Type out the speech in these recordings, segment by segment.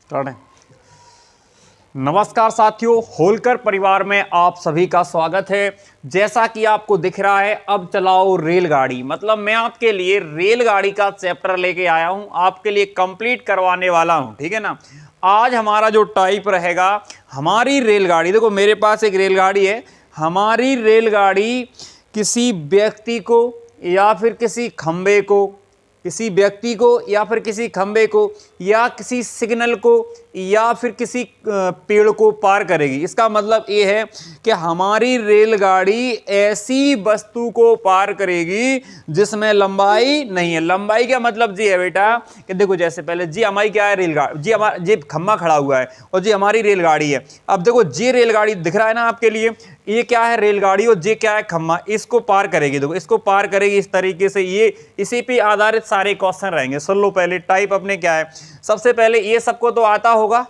Start है। नमस्कार साथियों, होलकर परिवार में आप सभी का स्वागत है। जैसा कि आपको दिख रहा है, अब चलाओ रेलगाड़ी, मतलब मैं आपके लिए रेलगाड़ी का चैप्टर लेके आया हूं, आपके लिए कंप्लीट करवाने वाला हूं। ठीक है ना। आज हमारा जो टाइप रहेगा, हमारी रेलगाड़ी, देखो मेरे पास एक रेलगाड़ी है। हमारी रेलगाड़ी किसी व्यक्ति को या फिर किसी खंबे को, किसी व्यक्ति को या फिर किसी खंबे को या किसी सिग्नल को या फिर किसी पेड़ को पार करेगी। इसका मतलब ये है कि हमारी रेलगाड़ी ऐसी वस्तु को पार करेगी जिसमें लंबाई नहीं है। लंबाई का मतलब जी है बेटा कि देखो, जैसे पहले जी हमारी क्या है, रेलगाड़ी, जी हमारा जी खंबा खड़ा हुआ है और जी हमारी रेलगाड़ी है। अब देखो जी रेलगाड़ी दिख रहा है ना आपके लिए, ये क्या है, रेलगाड़ी, और जे क्या है, खम्मा। इसको पार करेगी, देखो इसको पार करेगी इस तरीके से। ये इसी पे आधारित सारे क्वेश्चन रहेंगे। सुन लो पहले टाइप अपने क्या है। सबसे पहले ये सबको तो आता होगा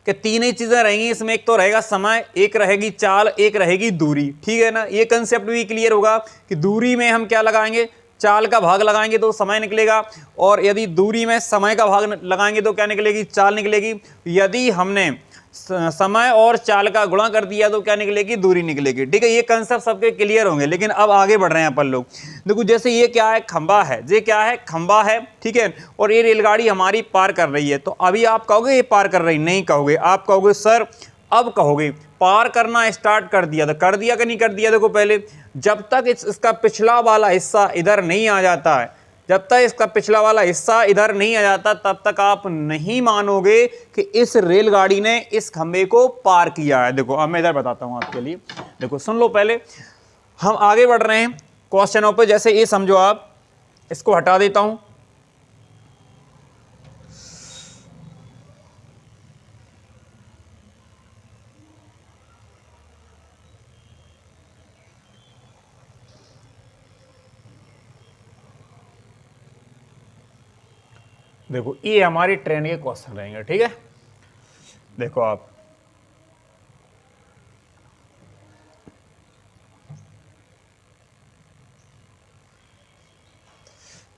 कि तीन ही चीजें रहेंगी इसमें। एक तो रहेगा समय, एक रहेगी चाल, एक रहेगी दूरी। ठीक है ना। ये कंसेप्ट भी क्लियर होगा कि दूरी में हम क्या लगाएंगे, चाल का भाग लगाएंगे तो समय निकलेगा, और यदि दूरी में समय का भाग लगाएंगे तो क्या निकलेगी, चाल निकलेगी। यदि हमने समय और चाल का गुणा कर दिया तो क्या निकलेगी, दूरी निकलेगी। ठीक है। ये कंसेप्ट सबके क्लियर होंगे। लेकिन अब आगे बढ़ रहे हैं अपन लोग। देखो जैसे ये क्या है, खंबा है, ये क्या है, खंबा है। ठीक है। और ये रेलगाड़ी हमारी पार कर रही है। तो अभी आप कहोगे ये पार कर रही, नहीं कहोगे, आप कहोगे सर, अब कहोगे पार करना स्टार्ट कर दिया। तो कर दिया कि नहीं कर दिया। देखो पहले जब तक इसका पिछला वाला हिस्सा इधर नहीं आ जाता है, जब तक इसका पिछला वाला हिस्सा इधर नहीं आ जाता, तब तक आप नहीं मानोगे कि इस रेलगाड़ी ने इस खंबे को पार किया है। देखो अब मैं इधर बताता हूं आपके लिए। देखो सुन लो पहले, हम आगे बढ़ रहे हैं क्वेश्चनों पे। जैसे ये समझो, आप इसको हटा देता हूं। देखो ये हमारी ट्रेन के क्वेश्चन रहेंगे। ठीक है। देखो आप,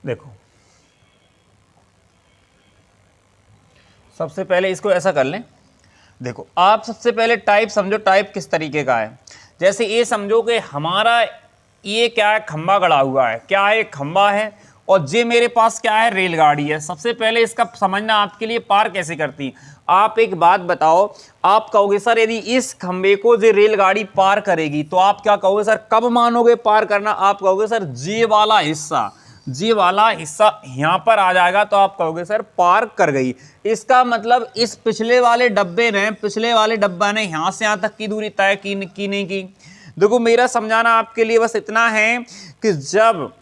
देखो सबसे पहले इसको ऐसा कर लें। देखो आप सबसे पहले टाइप समझो, टाइप किस तरीके का है। जैसे ये समझो कि हमारा ये क्या है, खंबा गड़ा हुआ है। क्या है, खंबा है, और ये मेरे पास क्या है, रेलगाड़ी है। सबसे पहले इसका समझना आपके लिए पार कैसे करती है। आप एक बात बताओ, आप कहोगे सर यदि इस खंबे को जो रेलगाड़ी पार करेगी तो आप क्या कहोगे सर, कब मानोगे पार करना। आप कहोगे सर जी वाला हिस्सा, जी वाला हिस्सा यहां पर आ जाएगा तो आप कहोगे सर पार कर गई। इसका मतलब इस पिछले वाले डब्बे ने, पिछले वाले डब्बा ने यहां से यहां तक की दूरी तय की नहीं की। देखो मेरा समझाना आपके लिए बस इतना है कि जब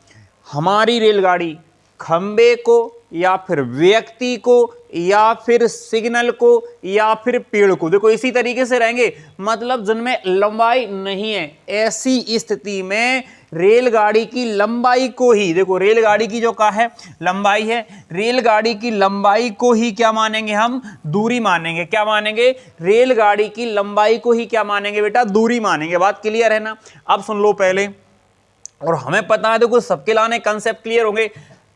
हमारी रेलगाड़ी खंबे को या फिर व्यक्ति को या फिर सिग्नल को या फिर पेड़ को, देखो इसी तरीके से रहेंगे, मतलब जिनमें लंबाई नहीं है, ऐसी स्थिति में रेलगाड़ी की लंबाई को ही, देखो रेलगाड़ी की जो का है लंबाई है, रेलगाड़ी की लंबाई को ही क्या मानेंगे हम, दूरी मानेंगे। क्या मानेंगे, रेलगाड़ी की लंबाई को ही क्या मानेंगे बेटा, दूरी मानेंगे। बात क्लियर है ना। अब सुन लो पहले, और हमें पता है देखो सबके लाने कंसेप्ट क्लियर होंगे।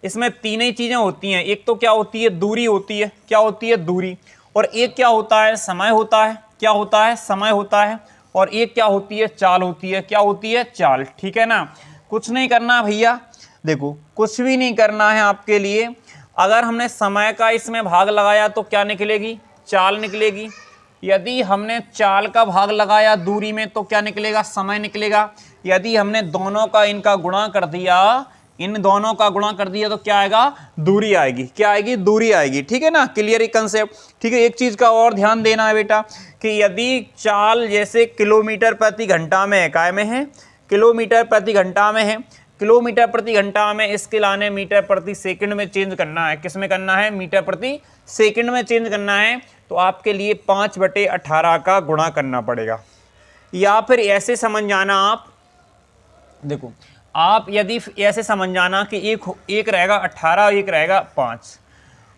इसमें तीन ही चीजें होती हैं। एक तो क्या होती है, दूरी होती है। क्या होती है, दूरी। और एक क्या होता है, समय होता है। क्या होता है, समय होता है। और एक क्या होती है, चाल होती है। क्या होती है, चाल। ठीक है ना। कुछ नहीं करना भैया, देखो कुछ भी नहीं करना है आपके लिए। अगर हमने समय का इसमें भाग लगाया तो क्या निकलेगी, चाल निकलेगी। यदि हमने चाल का भाग लगाया दूरी में तो क्या निकलेगा, समय निकलेगा। यदि हमने दोनों का इनका गुणा कर दिया, इन दोनों का गुणा कर दिया तो क्या आएगा, दूरी आएगी। क्या आएगी, दूरी आएगी। ठीक है ना। क्लियर ये कंसेप्ट। ठीक है। एक चीज का और ध्यान देना है बेटा कि यदि चाल जैसे किलोमीटर प्रति घंटा में है, काय में है, किलोमीटर प्रति घंटा में है, किलोमीटर प्रति घंटा में, इसके लाने मीटर प्रति सेकंड में चेंज करना है। किस में करना है, मीटर प्रति सेकंड में चेंज करना है। तो आपके लिए 5/18 का गुणा करना पड़ेगा। या फिर ऐसे समझ जाना आप, देखो आप यदि ऐसे समझ जाना कि एक रहेगा 18, एक रहेगा 5।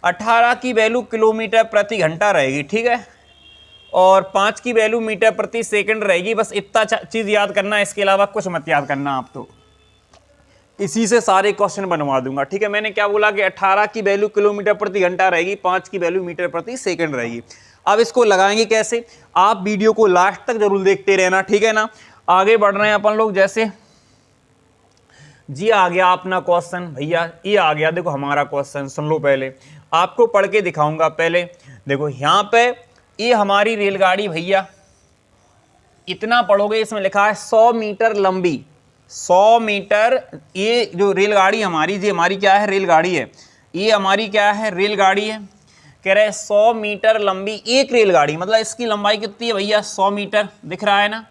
18 की वैल्यू किलोमीटर प्रति घंटा रहेगी। ठीक है। और 5 की वैल्यू मीटर प्रति सेकंड रहेगी। बस इतना चीज याद करना, इसके अलावा कुछ मत याद करना आप। तो इसी से सारे क्वेश्चन बनवा दूंगा, ठीक है। मैंने क्या बोला कि 18 की वैल्यू किलोमीटर प्रति घंटा रहेगी, 5 की वैल्यू मीटर प्रति सेकंड रहेगी। अब इसको लगाएंगे कैसे, आप वीडियो को लास्ट तक जरूर देखते रहना, ठीक है ना। आगे बढ़ रहे हैं अपन लोग। जैसे जी आ गया अपना क्वेश्चन भैया, ये आ गया देखो हमारा क्वेश्चन, सुन लो पहले, आपको पढ़ के दिखाऊंगा। पहले देखो यहाँ पे ये हमारी रेलगाड़ी भैया, इतना पढ़ोगे, इसमें लिखा है 100 मीटर लंबी, 100 मीटर। ये जो रेलगाड़ी हमारी, ये हमारी क्या है, रेलगाड़ी है, ये हमारी क्या है, रेलगाड़ी है। कह रहे 100 मीटर लंबी एक रेलगाड़ी, मतलब इसकी लंबाई कितनी है भैया, 100 मीटर, दिख रहा है ना।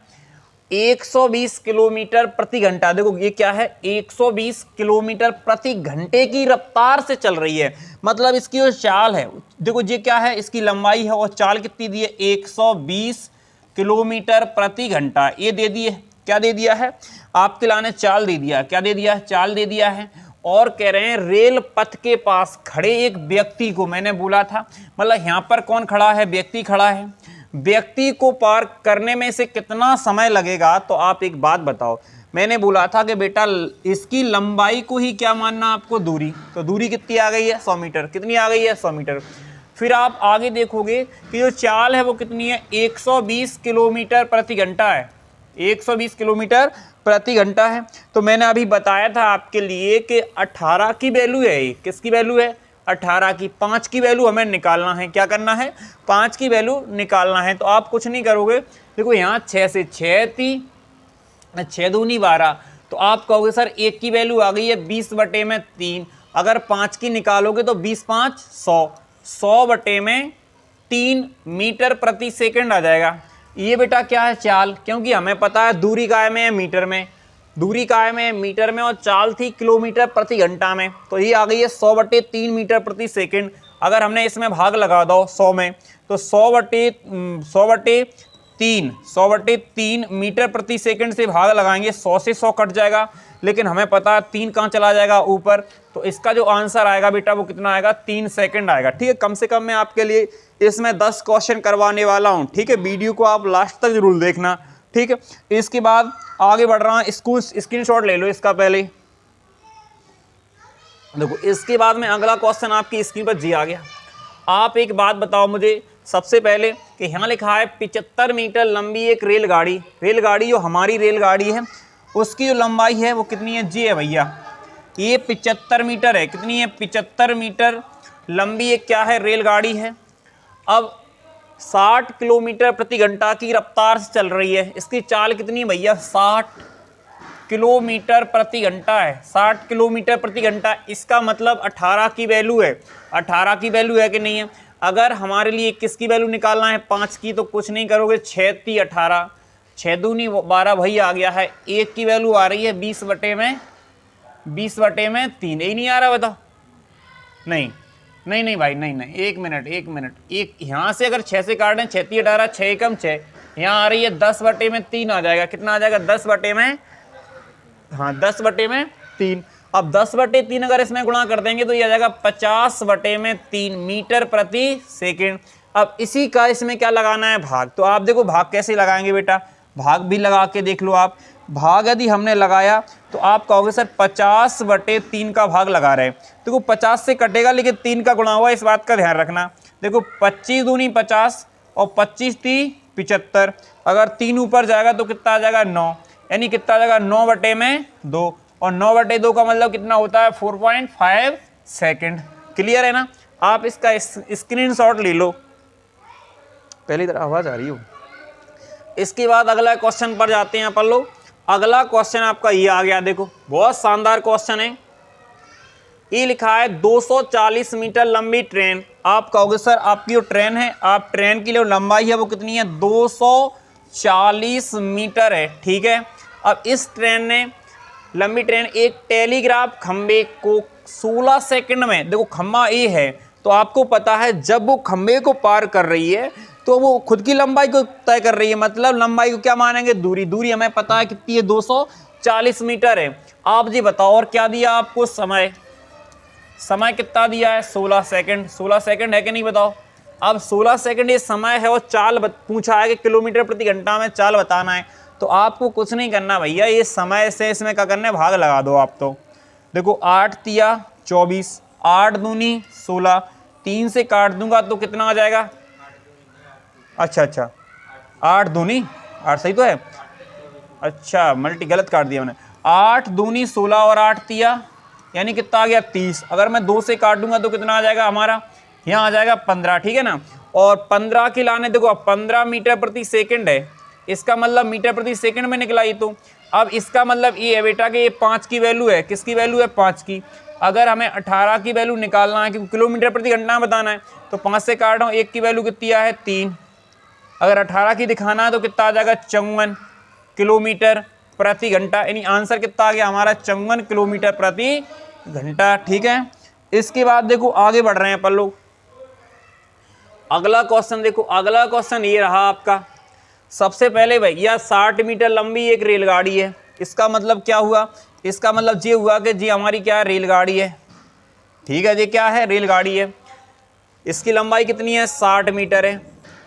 120 किलोमीटर प्रति घंटा, देखो ये क्या है, 120 किलोमीटर प्रति घंटे की रफ्तार से चल रही है। मतलब इसकी जो चाल है, देखो ये क्या है, इसकी लंबाई है और चाल कितनी दी है, 120 किलोमीटर प्रति घंटा। ये दे दिए, क्या दे दिया है आपके लाने, चाल दे दिया, क्या दे दिया, चाल दे दिया है। और कह रहे हैं रेल पथ के पास खड़े एक व्यक्ति को, मैंने बोला था, मतलब यहाँ पर कौन खड़ा है, व्यक्ति खड़ा है, व्यक्ति को पार करने में से कितना समय लगेगा। तो आप एक बात बताओ, मैंने बोला था कि बेटा इसकी लंबाई को ही क्या मानना आपको, दूरी, तो दूरी कितनी आ गई है, 100 मीटर, कितनी आ गई है, 100 मीटर। फिर आप आगे देखोगे कि जो चाल है वो कितनी है, 120 किलोमीटर प्रति घंटा है, 120 किलोमीटर प्रति घंटा है। तो मैंने अभी बताया था आपके लिए कि 18 की वैल्यू है, किसकी वैल्यू है, 18 की। 5 की वैल्यू हमें निकालना है, क्या करना है, 5 की वैल्यू निकालना है। तो आप कुछ नहीं करोगे, देखो यहाँ 6 से 6 थी, 6 दूनी 12, तो आप कहोगे सर 1 की वैल्यू आ गई है 20/3। अगर 5 की निकालोगे तो 20 5 100, 100/3 मीटर प्रति सेकंड आ जाएगा। ये बेटा क्या है, चाल, क्योंकि हमें पता है दूरी काय में है, मीटर में, दूरी काय में है, मीटर में, और चाल थी किलोमीटर प्रति घंटा में, तो ये आ गई है 100/3 मीटर प्रति सेकंड। अगर हमने इसमें भाग लगा दो 100 में, तो 100/3 मीटर प्रति सेकंड से भाग लगाएंगे, 100 से 100 कट जाएगा, लेकिन हमें पता है 3 कहाँ चला जाएगा, ऊपर। तो इसका जो आंसर आएगा बेटा वो कितना आएगा, 3 सेकंड आएगा, ठीक है। कम से कम मैं आपके लिए इसमें 10 क्वेश्चन करवाने वाला हूँ, ठीक है। वीडियो को आप लास्ट तक जरूर देखना, ठीक है। इसके बाद आगे बढ़ रहा हूँ, इसको स्क्रीनशॉट ले लो इसका पहले। देखो इसके बाद में अगला क्वेश्चन आपकी स्क्रीन पर जी आ गया। आप एक बात बताओ मुझे सबसे पहले कि यहाँ लिखा है 75 मीटर लंबी एक रेलगाड़ी, रेलगाड़ी जो हमारी रेलगाड़ी है उसकी जो लंबाई है वो कितनी है, जी है भैया, ये 75 मीटर है, कितनी है, 75 मीटर लंबी एक क्या है, रेलगाड़ी है। अब 60 किलोमीटर प्रति घंटा की रफ्तार से चल रही है, इसकी चाल कितनी है भैया, 60 किलोमीटर प्रति घंटा है, 60 किलोमीटर प्रति घंटा। इसका मतलब 18 की वैल्यू है, 18 की वैल्यू है कि नहीं है। अगर हमारे लिए किसकी वैल्यू निकालना है, 5 की, तो कुछ नहीं करोगे, 6 × 18, 6 दूनी 12 वही आ गया है। 1 की वैल्यू आ रही है 20/3, यही नहीं आ रहा, बताओ। नहीं नहीं नहीं भाई, नहीं नहीं, एक मिनट, एक यहाँ से अगर 6 से काटें, 6 × 18, 6 × 6, यहाँ आ रही है 10/3 आ जाएगा, कितना आ जाएगा, 10/3। अब 10/3 अगर इसमें गुणा कर देंगे तो ये आ जाएगा 50/3 मीटर प्रति सेकंड। अब इसी का इसमें क्या लगाना है, भाग। तो आप देखो भाग कैसे लगाएंगे बेटा, भाग भी लगा के देख लो आप। भाग यदि हमने लगाया तो आप कहोगे सर 50/3 का भाग लगा रहे हैं। देखो 50 से कटेगा लेकिन 3 का गुणा हुआ, इस बात का ध्यान रखना। देखो 25 दूनी 50 और 25 × 75, अगर 3 ऊपर जाएगा तो कितना आ जाएगा, 9, यानी कितना आ जाएगा, 9/2, और 9/2 का मतलब कितना होता है, 4.5 सेकंड। क्लियर है ना। आप इसका स्क्रीनशॉट ले लो, पहली तरह आवाज आ रही हो। इसके बाद अगला क्वेश्चन पर जाते हैं अपन लोग। अगला क्वेश्चन आपका ये आ गया, देखो बहुत शानदार क्वेश्चन है। ये लिखा है 240 मीटर लंबी ट्रेन। आप कहोगे सर आपकी जो ट्रेन है, आप ट्रेन की जो लंबाई है वो कितनी है, 240 मीटर है, ठीक है। अब इस ट्रेन ने, लंबी ट्रेन, एक टेलीग्राफ खंबे को 16 सेकंड में, देखो खंबा ए है तो आपको पता है जब वो खंबे को पार कर रही है तो वो खुद की लंबाई को तय कर रही है, मतलब लंबाई को क्या मानेंगे, दूरी। दूरी हमें पता है कितनी है, 240 मीटर है। आप जी बताओ, और क्या दिया आपको, समय। समय कितना दिया है, 16 सेकंड। 16 सेकंड है कि नहीं, बताओ। अब 16 सेकंड ये समय है और चाल पूछा है कि किलोमीटर प्रति घंटा में चाल बताना है। तो आपको कुछ नहीं करना भैया, ये समय से इसमें क्या करना है, भाग लगा दो आप। तो देखो 8 तिया 24, 8 दूनी 16, 3 से काट दूंगा तो कितना आ जाएगा? अच्छा 8 दूनी 8 सही तो है, अच्छा मल्टी गलत काट दिया मैंने। 8 दूनी 16 और 8 तिया यानी कितना आ गया? 30। अगर मैं 2 से काट दूंगा तो कितना आ जाएगा हमारा? यहाँ आ जाएगा 15, ठीक है ना। और 15 की लाने देखो, अब 15 मीटर प्रति सेकंड है, इसका मतलब मीटर प्रति सेकंड में निकला ये। तो अब इसका मतलब ये है बेटा कि ये 5 की वैल्यू है, किसकी वैल्यू है? 5 की। अगर हमें 18 की वैल्यू निकालना है क्योंकि किलोमीटर प्रति घंटा बताना है, तो 5 से काट रहा हूँ, 1 की वैल्यू कितनी है? 3। अगर 18 की दिखाना है तो कितना आ जाएगा? 54 किलोमीटर प्रति घंटा, यानी आंसर कितना आ गया हमारा? 54 किलोमीटर प्रति घंटा, ठीक है। इसके बाद देखो आगे बढ़ रहे हैं अपन लोग। अगला क्वेश्चन देखो, अगला क्वेश्चन ये रहा आपका। सबसे पहले भैया 60 मीटर लंबी एक रेलगाड़ी है, इसका मतलब क्या हुआ? इसका मतलब ये हुआ कि जी हमारी क्या है? रेलगाड़ी है, ठीक है। ये क्या है? रेलगाड़ी है। इसकी लंबाई कितनी है? 60 मीटर है।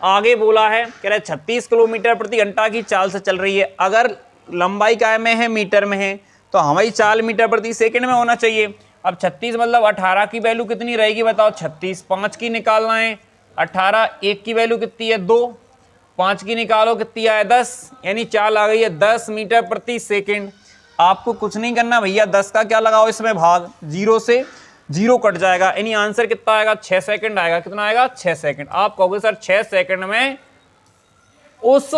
आगे बोला है, कह रहे 36 किलोमीटर प्रति घंटा की चाल से चल रही है। अगर लंबाई काय में है? मीटर में है, तो हमारी चाल मीटर प्रति सेकंड में होना चाहिए। अब 36 मतलब 18 की वैल्यू कितनी रहेगी बताओ? 36। 5 की निकालना है, 18, 1 की वैल्यू कितनी है? 2, 5 की निकालो कितनी है? 10, यानी चाल आ गई है 10 मीटर प्रति सेकंड। आपको कुछ नहीं करना भैया, 10 का क्या लगाओ इसमें? भाग। 0 से 0 कट जाएगा, यानी आंसर कितना आएगा? 6 सेकंड आएगा। कितना आएगा? 6 सेकंड। आप कहोगे सर 6 सेकंड में उस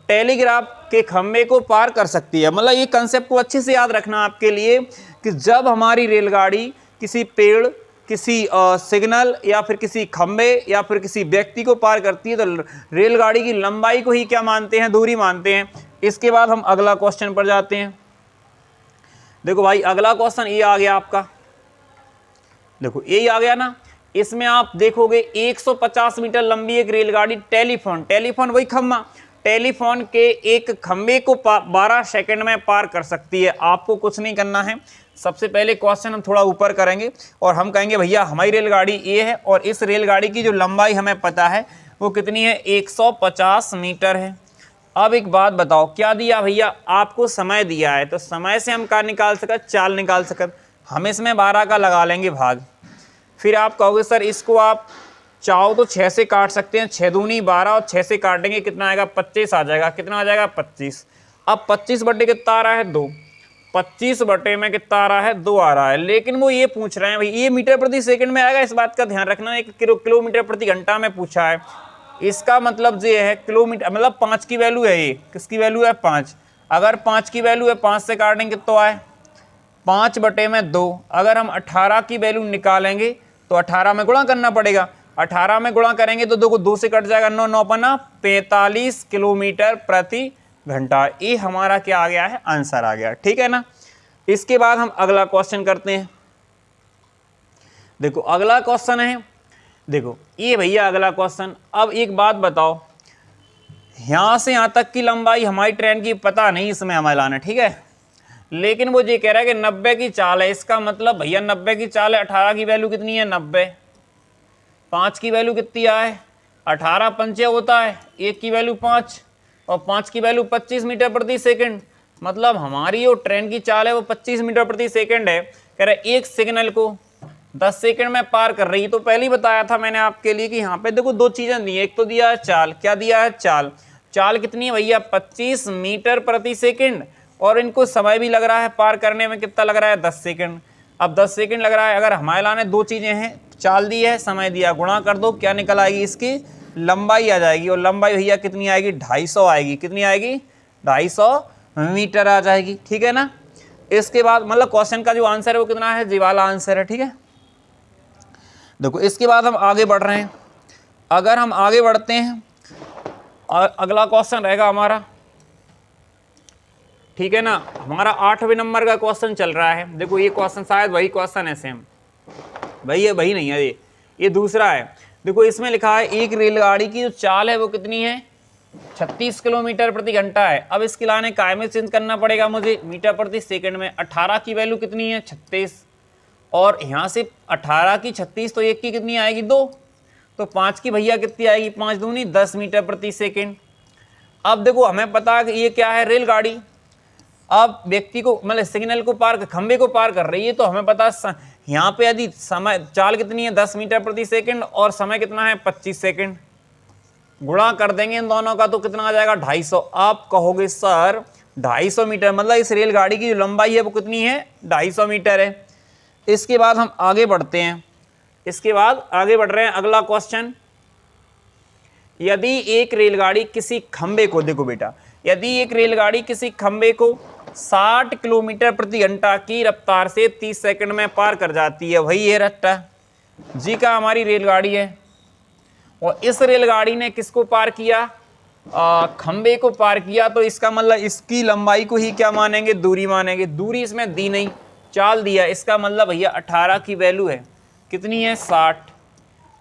टेलीग्राफ के खंभे को पार कर सकती है। मतलब ये कंसेप्ट को अच्छे से याद रखना आपके लिए कि जब हमारी रेलगाड़ी किसी पेड़, किसी सिग्नल या फिर किसी खंभे या फिर किसी व्यक्ति को पार करती है तो रेलगाड़ी की लंबाई को ही क्या मानते हैं? दूरी मानते हैं। इसके बाद हम अगला क्वेश्चन पर जाते हैं। देखो भाई अगला क्वेश्चन ये आ गया आपका, देखो यही आ गया ना। इसमें आप देखोगे 150 मीटर लंबी एक रेलगाड़ी टेलीफोन वही खंभा, टेलीफोन के एक खंभे को 12 सेकंड में पार कर सकती है। आपको कुछ नहीं करना है। सबसे पहले क्वेश्चन हम थोड़ा ऊपर करेंगे और हम कहेंगे भैया हमारी रेलगाड़ी ये है और इस रेलगाड़ी की जो लंबाई हमें पता है वो कितनी है? 150 मीटर है। अब एक बात बताओ, क्या दिया भैया? आपको समय दिया है, तो समय से हम क्या निकाल सकते? चाल निकाल सकते। हम इसमें 12 का लगा लेंगे भाग। फिर आप कहोगे सर इसको आप चाहो तो 6 से काट सकते हैं, 6 दूनी 12 और 6 से काटेंगे कितना आएगा? 25 आ जाएगा। कितना आ जाएगा? 25। अब 25 बटे कितना आ रहा है? 2। 25 बटे में कितना आ रहा है? 2 आ रहा है। लेकिन वो ये पूछ रहे हैं भाई ये मीटर प्रति सेकंड में आएगा, इस बात का ध्यान रखना है। किलोमीटर प्रति घंटा में पूछा है। इसका मतलब ये है किलोमीटर मतलब 5 की वैल्यू है। ये किसकी वैल्यू है? 5। अगर 5 की वैल्यू है, 5 से काटेंगे तो आए 5 बटे में 2। अगर हम 18 की वैल्यू निकालेंगे तो 18 में गुणा करना पड़ेगा। 18 में गुणा करेंगे तो देखो 2 से कट जाएगा, 9 9 पन्ना 45 किलोमीटर प्रति घंटा। ये हमारा क्या आ गया है? आंसर आ गया, ठीक है ना। इसके बाद हम अगला क्वेश्चन करते हैं। देखो अगला क्वेश्चन है, देखो ये भैया अगला क्वेश्चन। अब एक बात बताओ, यहां से यहां तक की लंबाई हमारी ट्रेन की पता नहीं, इसमें हमें लाना, ठीक है। लेकिन वो ये कह रहा है कि 90 की चाल है। इसका मतलब भैया 90 की चाल है, 18 की वैल्यू कितनी है? 90। 5 की वैल्यू कितनी है? 18 पंचे होता है, 1 की वैल्यू 5 और 5 की वैल्यू 25 मीटर प्रति सेकंड। मतलब हमारी जो ट्रेन की चाल है वो 25 मीटर प्रति सेकंड है। कह रहे एक सिग्नल को 10 सेकंड में पार कर रही है। तो पहले ही बताया था मैंने आपके लिए कि यहाँ पे देखो 2 चीजें दी है। एक तो दिया है चाल, क्या दिया है? चाल। चाल कितनी है भैया? 25 मीटर प्रति सेकंड। और इनको समय भी लग रहा है पार करने में, कितना लग रहा है? 10 सेकंड। अब 10 सेकंड लग रहा है। अगर हमारे लाने 2 चीजें हैं, चाल दी है, समय दिया, गुणा कर दो, क्या निकल आएगी? इसकी लंबाई आ जाएगी। और लंबाई भैया कितनी आएगी? 250 आएगी। कितनी आएगी? 250 मीटर आ जाएगी, ठीक है ना। इसके बाद मतलब क्वेश्चन का जो आंसर है वो कितना है? जी वाला आंसर है, ठीक है। देखो इसके बाद हम आगे बढ़ रहे हैं। अगर हम आगे बढ़ते हैं और अगला क्वेश्चन रहेगा हमारा, ठीक है ना। हमारा 8वें नंबर का क्वेश्चन चल रहा है। देखो ये क्वेश्चन शायद वही क्वेश्चन है सेम, भाई ये वही नहीं है, ये दूसरा है। देखो इसमें लिखा है एक रेलगाड़ी की जो चाल है वो कितनी है? 36 किलोमीटर प्रति घंटा है। अब इसके लाने काय में चेंज करना पड़ेगा मुझे, मीटर प्रति सेकंड में। 18 की वैल्यू कितनी है? 36। और यहाँ से 18 की 36 तो 1 की कितनी आएगी? 2। तो 5 की भैया कितनी आएगी? 5 दूनी 10 मीटर प्रति सेकंड। अब देखो हमें पता है कि ये क्या है? रेलगाड़ी। अब व्यक्ति को मतलब सिग्नल को पार खंबे को पार कर रही है, तो हमें पता यहाँ पे यदि समय चाल कितनी है 10 मीटर प्रति सेकंड और समय कितना है 25 सेकंड, गुणा कर देंगे इन दोनों का तो कितना आ जाएगा 250। आप कहोगे सर 250 मीटर मतलब इस रेलगाड़ी की जो लंबाई है वो कितनी है 250 मीटर है। इसके बाद हम आगे बढ़ते हैं, इसके बाद आगे बढ़ रहे हैं। अगला क्वेश्चन, यदि एक रेलगाड़ी किसी खंबे को, देखो बेटा, यदि एक रेलगाड़ी किसी खंबे को 60 किलोमीटर प्रति घंटा की रफ्तार से 30 सेकंड में पार कर जाती है, वही है रट्टा जी का हमारी रेलगाड़ी है, और इस रेलगाड़ी ने किसको पार किया, खंबे को पार किया, तो इसका मतलब इसकी लंबाई को ही क्या मानेंगे, दूरी मानेंगे। दूरी इसमें दी नहीं, चाल दिया, इसका मतलब भैया 18 की वैल्यू है, कितनी है 60।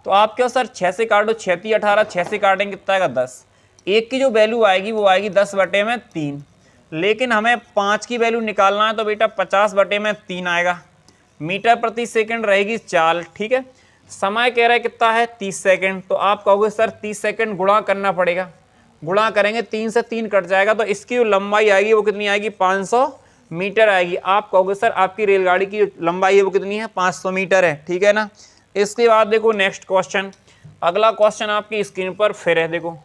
तो आप क्या सर 6 से काटो, 6 × 18, 6 से काटेंगे कितना आएगा 10। एक की जो वैल्यू आएगी वो आएगी 10/3, लेकिन हमें 5 की वैल्यू निकालना है तो बेटा 50/3 आएगा। मीटर प्रति सेकंड रहेगी चाल, ठीक है। समय कह रहा है कितना है 30 सेकंड, तो आप कहोगे सर 30 सेकंड गुणा करना पड़ेगा, गुणा करेंगे 3 से 3 कट जाएगा, तो इसकी जो लंबाई आएगी वो कितनी आएगी 500 मीटर आएगी। आप कहोगे सर आपकी रेलगाड़ी की जो लंबाई है वो कितनी है 500 मीटर है, ठीक है ना। इसके बाद देखो नेक्स्ट क्वेश्चन, अगला क्वेश्चन आपकी स्क्रीन पर फिर है, देखो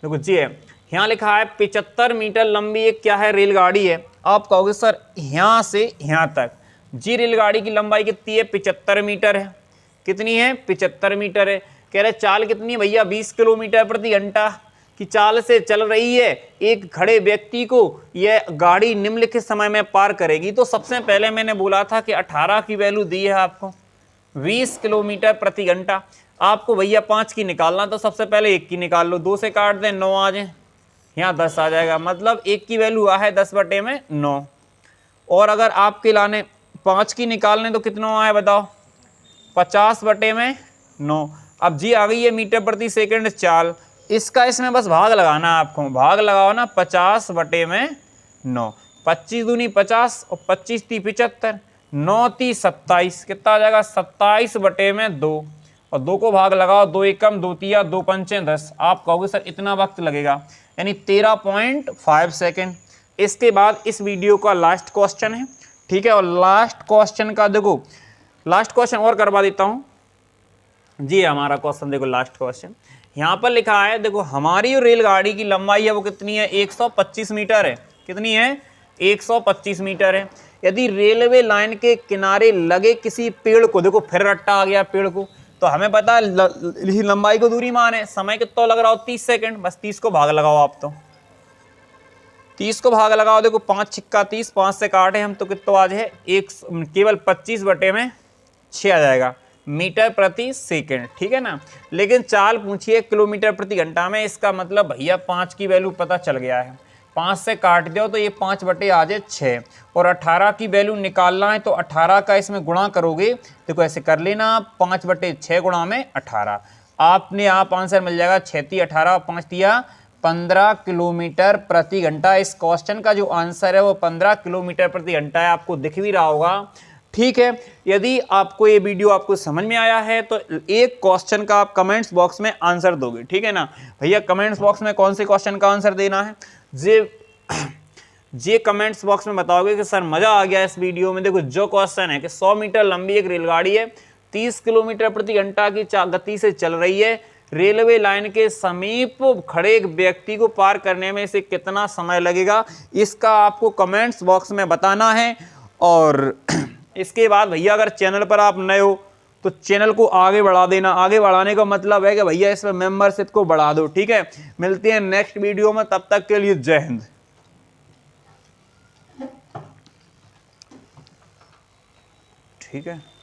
जी है, यहाँ लिखा है 75 मीटर लंबी एक क्या है रेलगाड़ी है। आप कहोगे सर यहाँ से यहाँ तक जी रेलगाड़ी की लंबाई कितनी है 75 मीटर है, कितनी है 75 मीटर है। कह रहे चाल कितनी है भैया 20 किलोमीटर प्रति घंटा की चाल से चल रही है, एक खड़े व्यक्ति को यह गाड़ी निम्नलिखित समय में पार करेगी। तो सबसे पहले मैंने बोला था कि 18 की वैल्यू दी है आपको, 20 किलोमीटर प्रति घंटा। आपको भैया 5 की निकालना, तो सबसे पहले 1 की निकाल लो, 2 से काट दें 9 आ जाए, यहाँ 10 आ जाएगा, मतलब 1 की वैल्यू आ है 10/9। और अगर आपके लाने 5 की निकालने तो कितना आए बताओ 50/9। अब जी आ गई है मीटर प्रति सेकंड चाल, इसका इसमें बस भाग लगाना है आपको, भाग लगाओ ना 50/9, 25 दूनी 50 और 25 × 75, 9 × 27, कितना आ जाएगा 27/2, और 2 को भाग लगाओ, 2 एकम 2 तिया 2 पंचे 10। आप कहोगे सर इतना वक्त लगेगा, यानी 13.5 सेकेंड। इसके बाद इस वीडियो का लास्ट क्वेश्चन है, ठीक है, और लास्ट क्वेश्चन का देखो, लास्ट क्वेश्चन और करवा देता हूँ जी। हमारा क्वेश्चन देखो, लास्ट क्वेश्चन यहाँ पर लिखा है, देखो हमारी जो रेलगाड़ी की लंबाई है वो कितनी है 125 मीटर है, कितनी है 125 मीटर है। यदि रेलवे लाइन के किनारे लगे किसी पेड़ को, देखो फिर रट्टा आ गया पेड़ को, तो हमें पता है लंबाई को दूरी मान है, समय कितना लग रहा हो 30 सेकंड, बस 30 को भाग लगाओ आप, तो 30 को भाग लगाओ, देखो 5 × 30, 5 से काटे हम तो कितना आज है एक केवल 25/6 आ जाएगा मीटर प्रति सेकंड, ठीक है ना। लेकिन चाल पूछिए किलोमीटर प्रति घंटा में, इसका मतलब भैया 5 की वैल्यू पता चल गया है, 5 से काट दो तो ये 5/6, और 18 की वैल्यू निकालना है तो 18 का इसमें गुणा करोगे, देखो ऐसे कर लेना 5/6 गुणा में 18, आपने आप आंसर मिल जाएगा 6 × 18 5 × 15 किलोमीटर प्रति घंटा। इस क्वेश्चन का जो आंसर है वो 15 किलोमीटर प्रति घंटा है, आपको दिख भी रहा होगा, ठीक है। यदि आपको ये वीडियो आपको समझ में आया है तो एक क्वेश्चन का आप कमेंट्स बॉक्स में आंसर दोगे, ठीक है ना भैया। कमेंट्स बॉक्स में कौन से क्वेश्चन का आंसर देना है जे कमेंट्स बॉक्स में बताओगे कि सर मजा आ गया इस वीडियो में। देखो जो क्वेश्चन है कि 100 मीटर लंबी एक रेलगाड़ी है, 30 किलोमीटर प्रति घंटा की गति से चल रही है, रेलवे लाइन के समीप खड़े एक व्यक्ति को पार करने में इसे कितना समय लगेगा, इसका आपको कमेंट्स बॉक्स में बताना है। और इसके बाद भैया अगर चैनल पर आप नए हो तो चैनल को आगे बढ़ा देना, आगे बढ़ाने का मतलब है कि भैया इसमें मेंबरशिप को बढ़ा दो, ठीक है। मिलते हैं नेक्स्ट वीडियो में, तब तक के लिए जय हिंद, ठीक है।